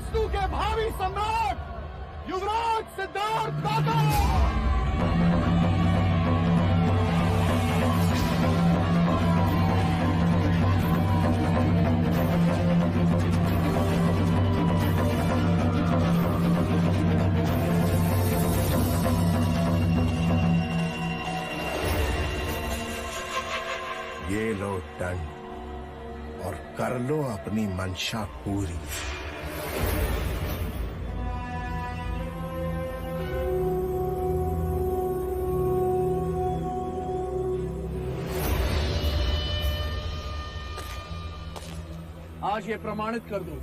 कपिलवस्तु के भावी सम्राट युवराज सिद्धार्थ काका। ये लो दंड और कर लो अपनी मंशा पूरी। आज ये प्रमाणित कर दो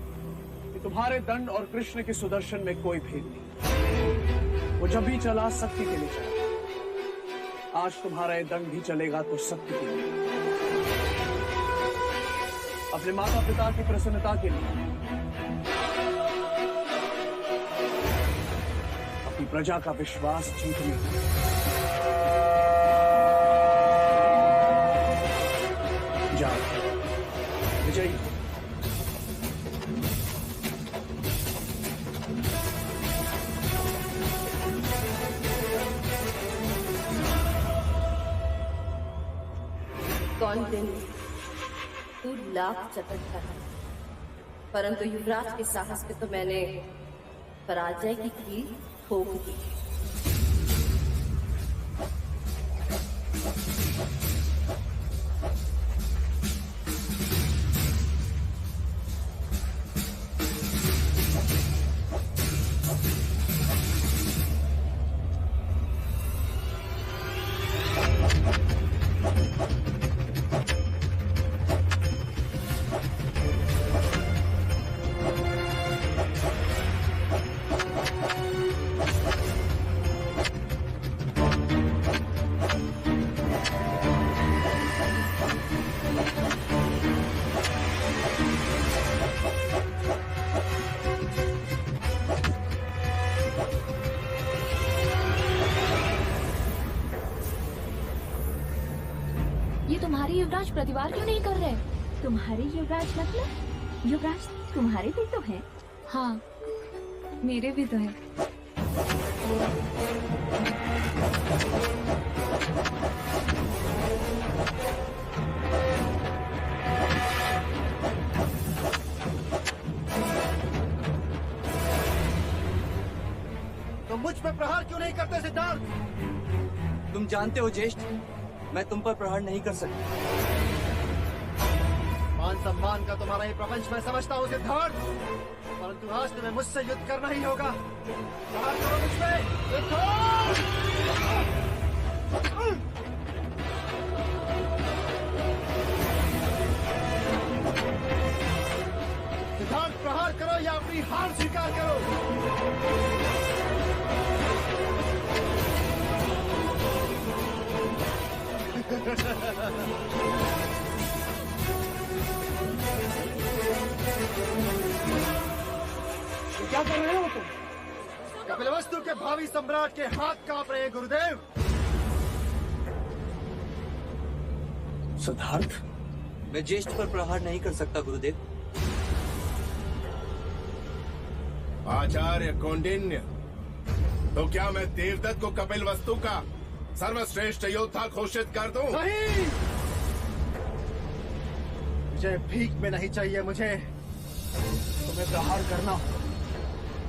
कि तुम्हारे दंड और कृष्ण के सुदर्शन में कोई भेद नहीं। वो जब भी चला शक्ति के लिए चला। आज तुम्हारा ये दंड भी चलेगा तो शक्ति के लिए, अपने माता पिता की प्रसन्नता के लिए, अपनी प्रजा का विश्वास जीतने के लिए। जाओ विजयी। कौन दिन तू लाख चतुर है, परंतु युवराज के साहस पे तो मैंने पराजय की कील ठोक दी। ये तुम्हारे युवराज प्रतिवार क्यों नहीं कर रहे? तुम्हारे युवराज मतलब युवराज तुम्हारे भी तो हैं। हाँ, मेरे भी तो हैं। तुम मुझ पे प्रहार क्यों नहीं करते सिद्धार्थ? तुम जानते हो ज्येष्ठ, मैं तुम पर प्रहार नहीं कर सकता। मान सम्मान का तुम्हारा ये प्रपंच मैं समझता हूँ सिद्धार्थ, परंतु आज तुम्हें मुझसे युद्ध करना ही होगा। प्रहार करो मुझ पे सिद्धार्थ। सिद्धार्थ प्रहार करो या अपनी हार स्वीकार करो। क्या कर रहे हो तुम? कपिलवस्तु के भावी सम्राट के हाथ कांप रहे हैं गुरुदेव। सिद्धार्थ, मैं ज्येष्ठ पर प्रहार नहीं कर सकता गुरुदेव। आचार्य कौंडिन्य, तो क्या मैं देवदत्त को कपिलवस्तु का सर्वश्रेष्ठ योद्धा घोषित कर दूं? नहीं, मुझे भीख में नहीं चाहिए। मुझे तुम्हें प्रहार करना होगा।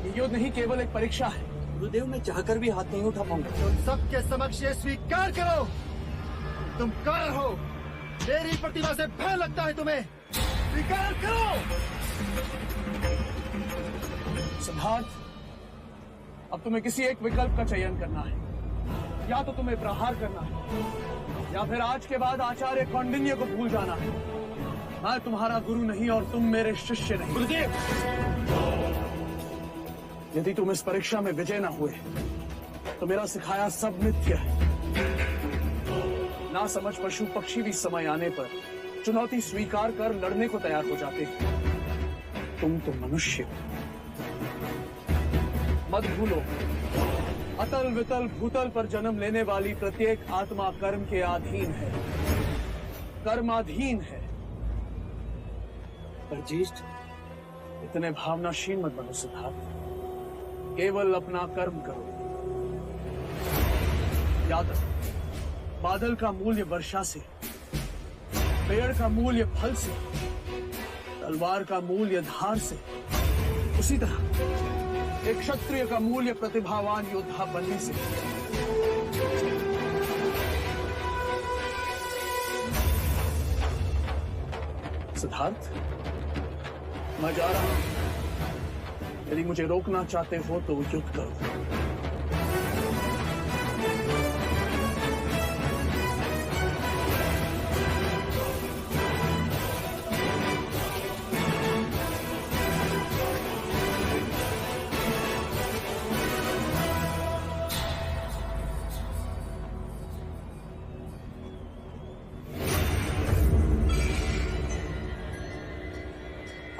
ये युद्ध नहीं केवल एक परीक्षा है। गुरुदेव, मैं चाहकर भी हाथ नहीं उठा पाऊंगा। तुम सबके समक्ष ये स्वीकार करो, तुम कार हो। मेरी प्रतिभा से भय लगता है तुम्हें। स्वीकार करो। सिद्धार्थ, अब तुम्हें किसी एक विकल्प का चयन करना है। या तो तुम्हें प्रहार करना है, या फिर आज के बाद आचार्य कौंडिन्य को भूल जाना है। मैं तुम्हारा गुरु नहीं और तुम मेरे शिष्य नहीं। गुरुदेव, यदि तुम इस परीक्षा में विजय न हुए तो मेरा सिखाया सब मिथ्य है। ना समझ पशु पक्षी भी समय आने पर चुनौती स्वीकार कर लड़ने को तैयार हो जाते हैं। तुम तो मनुष्य हो। मत भूलो, अतल वितल भूतल पर जन्म लेने वाली प्रत्येक आत्मा कर्म के अधीन है, कर्माधीन है। पर ज्येष्ठ, इतने भावनाशील मत बनो सिद्धार्थ, केवल अपना कर्म करो। याद रखो, बादल का मूल्य वर्षा से, पेड़ का मूल्य फल से, तलवार का मूल्य धार से, उसी तरह एक क्षत्रिय का मूल्य प्रतिभावान योद्धा बनने से। सिद्धार्थ, मैं जा रहा हूं। यदि मुझे रोकना चाहते हो तो युद्ध करो।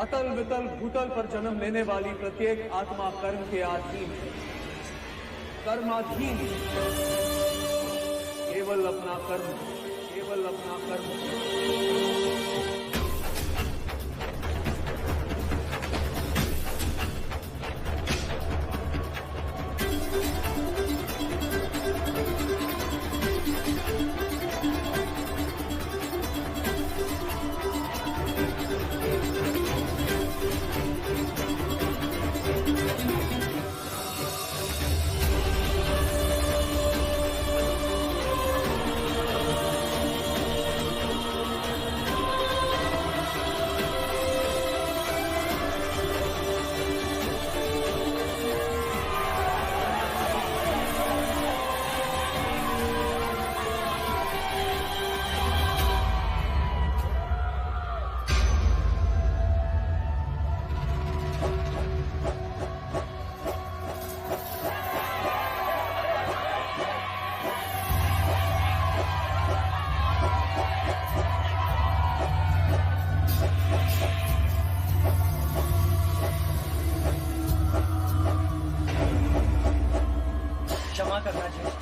अतल वितल भूतल पर जन्म लेने वाली प्रत्येक आत्मा कर्म के अधीन है, कर्माधीन है। केवल अपना कर्म, केवल अपना कर्म। क्षमा करना चाहिए,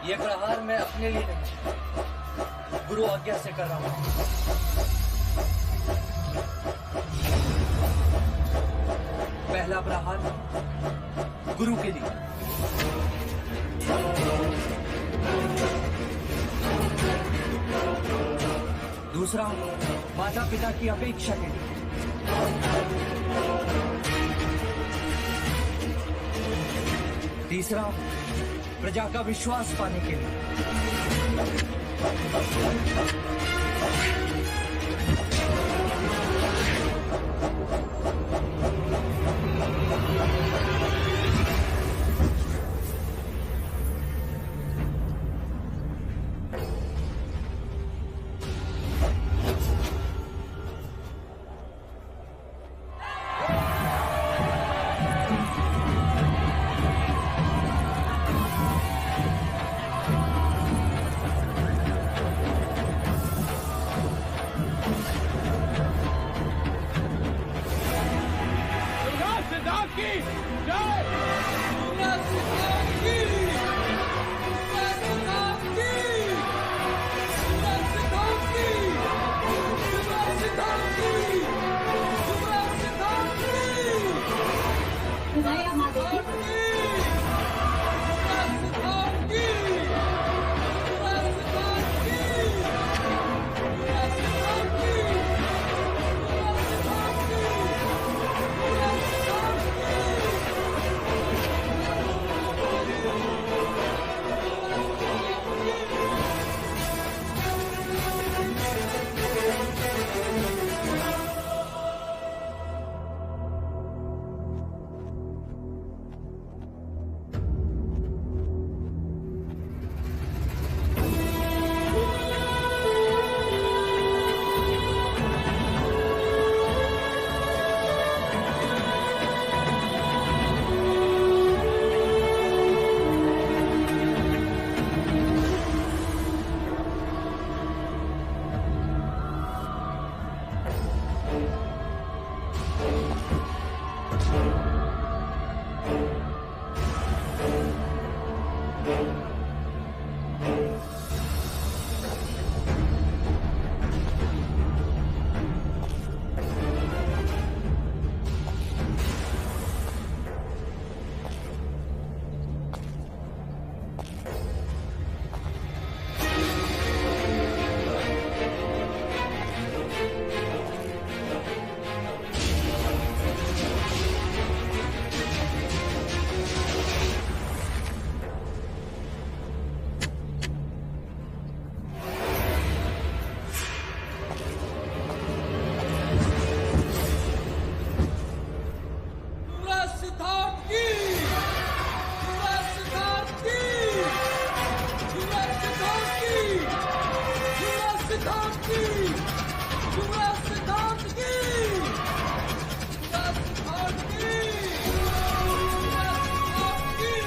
ये प्रहार मैं अपने लिए नहीं, गुरु आज्ञा से कर रहा हूं। पहला प्रहार गुरु के लिए, दूसरा माता पिता की अपेक्षा के लिए, तीसरा प्रजा का विश्वास पाने के लिए।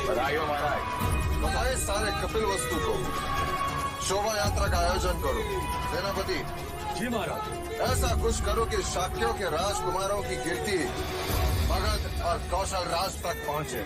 बधाई हो महाराज। बताए सारे कपिल वस्तु को शोभा यात्रा का आयोजन करो। सेनापति जी महाराज। ऐसा कुछ करो कि शाक्यों के राजकुमारों की कीर्ति मगध और कौशल राज तक पहुंचे।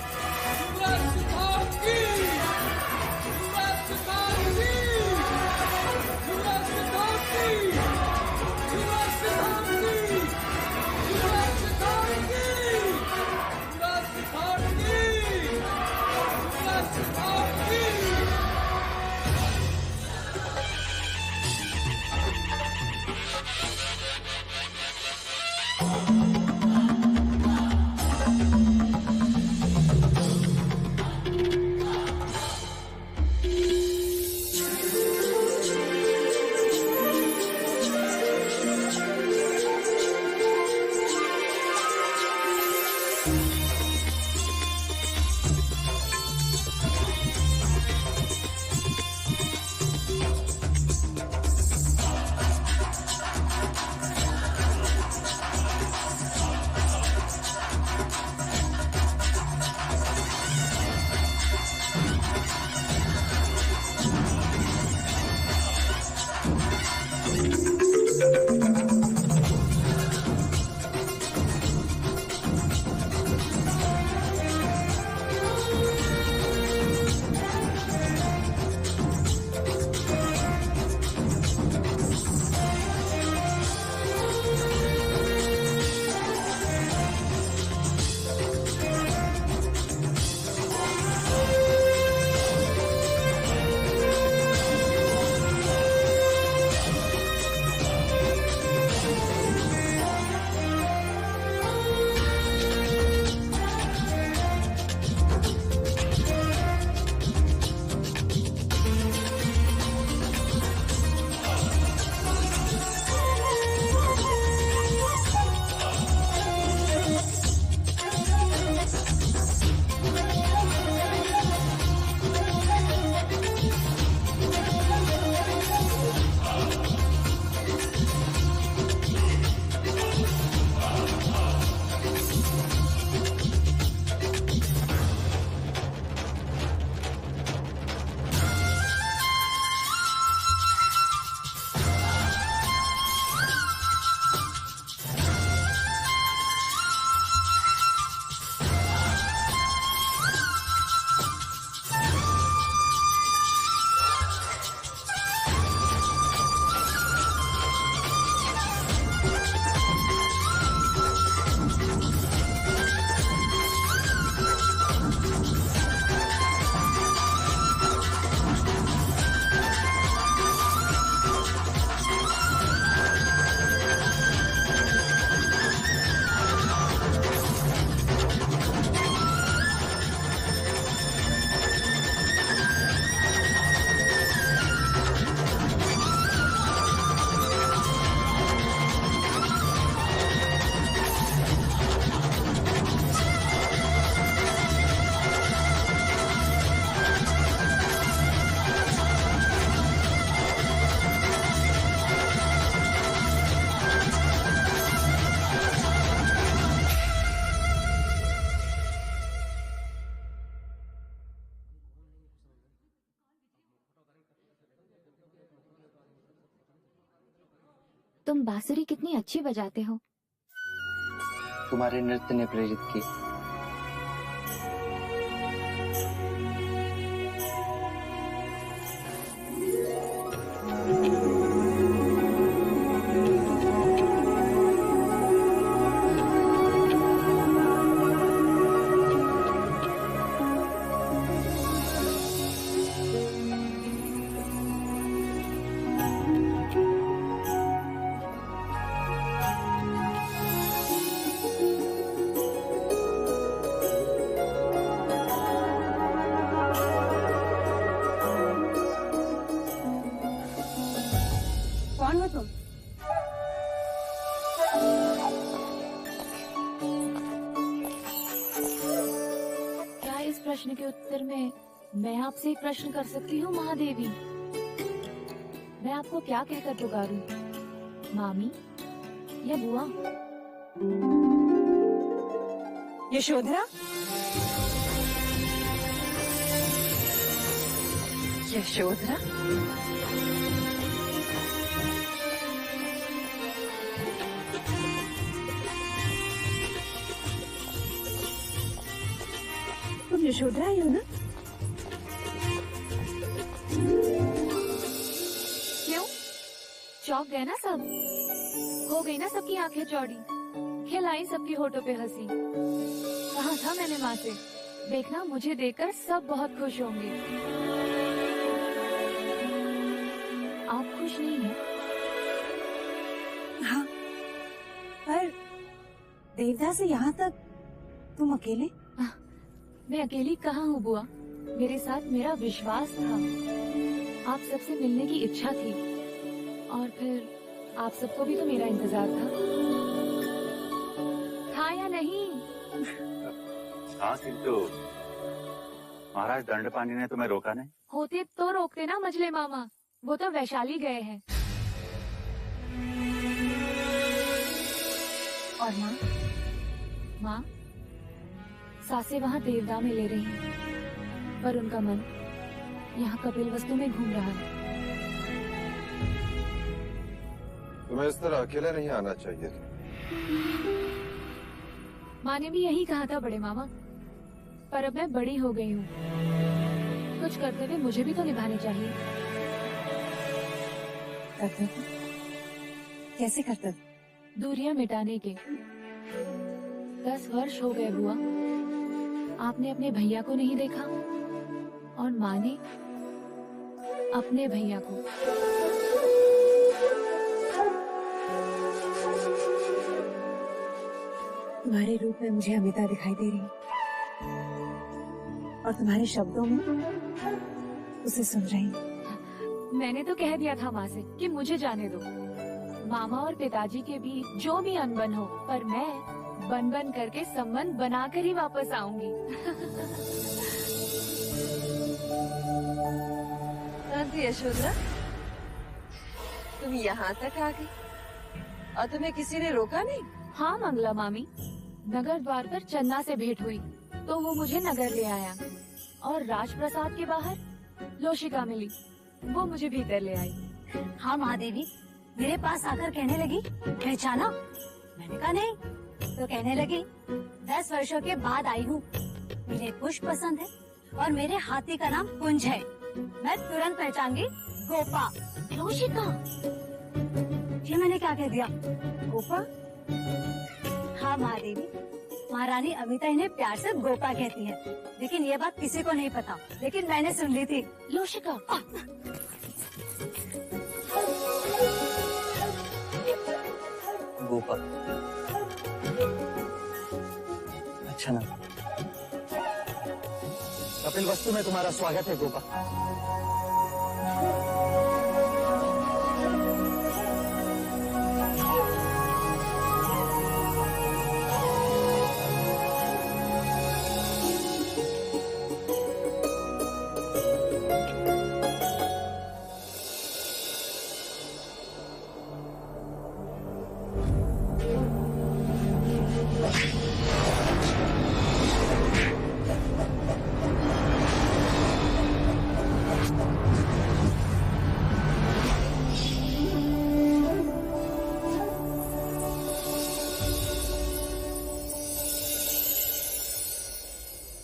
तुम बांसुरी कितनी अच्छी बजाते हो। तुम्हारे नृत्य ने प्रेरित की। कौन हो तुम? क्या इस प्रश्न के उत्तर में मैं आपसे एक प्रश्न कर सकती हूँ महादेवी? मैं आपको क्या कहकर पुकारूं? मामी या बुआ? यशोधरा, यशोधरा, तुम यशोधरा ही हो ना? क्यों चौंक गए ना सब? हो गई ना सबकी आंखें चौड़ी, खिलाई सबकी होठों पे हंसी। कहा था मैंने माँ से, देखना मुझे देखकर सब बहुत खुश होंगे। आप खुश नहीं हैं? हाँ, पर देवदा से यहाँ तक तुम अकेले? मैं अकेली कहाँ हूँ बुआ, मेरे साथ मेरा विश्वास था, आप सबसे मिलने की इच्छा थी, और फिर आप सबको भी तो मेरा इंतजार था या नहीं? हाँ किंतु महाराज दंडपाणी ने तुम्हें रोका नहीं? होते तो रोकते ना मजले मामा, वो तो वैशाली गए हैं। और माँ? माँ सासे वहाँ देवदा में ले रही हैं, पर उनका मन यहाँ कपिल वस्तु में घूम रहा है। तुम्हें इस तरह अकेले नहीं आना चाहिए। माँ ने भी यही कहा था बड़े मामा, पर अब मैं बड़ी हो गई हूँ, कुछ कर्तव्य मुझे भी तो निभाने चाहिए। कर्तव्य? कैसे कर्तव्य? दूरियां मिटाने के। 10 वर्ष हो गए बुआ, आपने अपने भैया को नहीं देखा, और माँ ने अपने भैया को। तुम्हारे रूप में मुझे अमिता दिखाई दे रही, और तुम्हारे शब्दों में उसे सुन रही। मैंने तो कह दिया था माँ से कि मुझे जाने दो, मामा और पिताजी के बीच जो भी अनबन हो, पर मैं बन बन करके संबंध बनाकर ही वापस आऊंगी। यशोधरा, तुम यहाँ तक आ गई और तुम्हें किसी ने रोका नहीं? हाँ मंगला मामी, नगर द्वार पर चन्ना से भेंट हुई तो वो मुझे नगर ले आया, और राजप्रसाद के बाहर लोशिका मिली, वो मुझे भीतर ले आई। हाँ महादेवी मेरे पास आकर कहने लगी, पहचाना? मैंने कहा नहीं, तो कहने लगी 10 वर्षों के बाद आई हूँ, मुझे पुष्प पसंद है और मेरे हाथी का नाम कुंज है, मैं तुरंत पहचान गई गोपा। लोशिका, ये मैंने क्या कह दिया? गोपा? हाँ महादेवी, महारानी अमिता इन्हें प्यार से गोपा कहती है, लेकिन ये बात किसी को नहीं पता, लेकिन मैंने सुन ली थी। लोशिका, गोपा, अच्छा ना। कपिल वस्तु में तुम्हारा स्वागत है गोपा।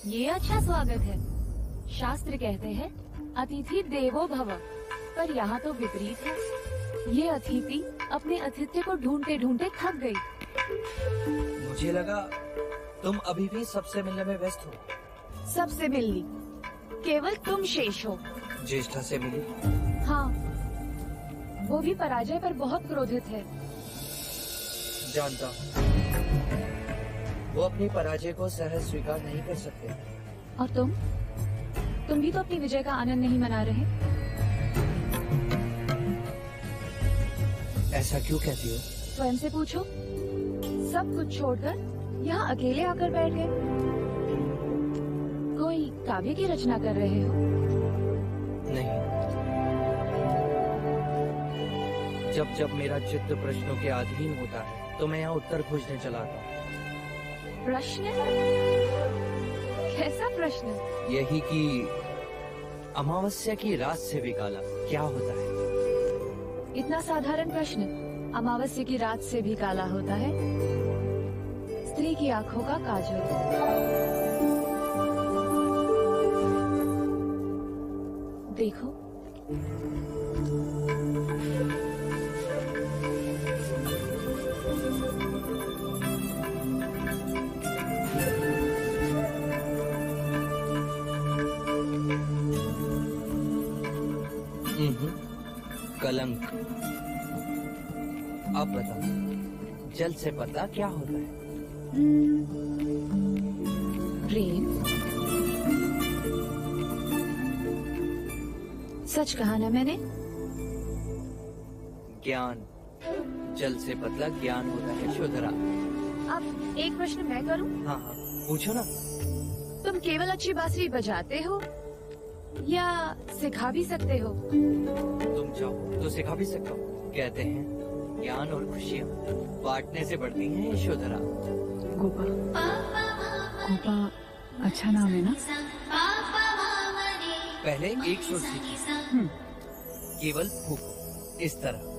ये अच्छा स्वागत है। शास्त्र कहते हैं अतिथि देवो भव, पर यहाँ तो विपरीत है। ये अतिथि अपने अतिथ्य को ढूंढते ढूंढते थक गई। मुझे लगा तुम अभी भी सबसे मिलने में व्यस्त हो। सबसे मिलनी, केवल तुम शेष हो। ज्येष्ठा से मिली? हाँ, वो भी पराजय पर बहुत क्रोधित है। जानता हूँ, वो अपनी पराजय को सहज स्वीकार नहीं कर सकते। और तुम भी तो अपनी विजय का आनंद नहीं मना रहे। ऐसा क्यों कहती हो? स्वयं से पूछो, सब कुछ छोड़कर यहाँ अकेले आकर बैठ गए। कोई काव्य की रचना कर रहे हो? नहीं, जब जब मेरा चित्त प्रश्नों के अधीन होता है तो मैं यहाँ उत्तर खोजने चला आता हूँ। प्रश्न? कैसा प्रश्न? यही कि अमावस्या की रात से भी काला क्या होता है? इतना साधारण प्रश्न। अमावस्या की रात से भी काला होता है स्त्री की आंखों का काजल। देखो, कलंक। अब बताओ, जल से पता क्या होता है? प्रेम। सच कहा ना मैंने? ज्ञान। जल से पतला ज्ञान होता है शुद्धरा। अब एक प्रश्न मैं करूं? हाँ हाँ, पूछो ना। तुम केवल अच्छी बांसुरी बजाते हो या सिखा भी सकते हो? तुम चाहो तो सिखा भी सकता हूँ। कहते हैं ज्ञान और खुशियाँ बांटने से बढ़ती हैं यशोधरा। गोपा, गोपा अच्छा नाम है ना? पहले एक सुर सीखी, केवल फूको इस तरह।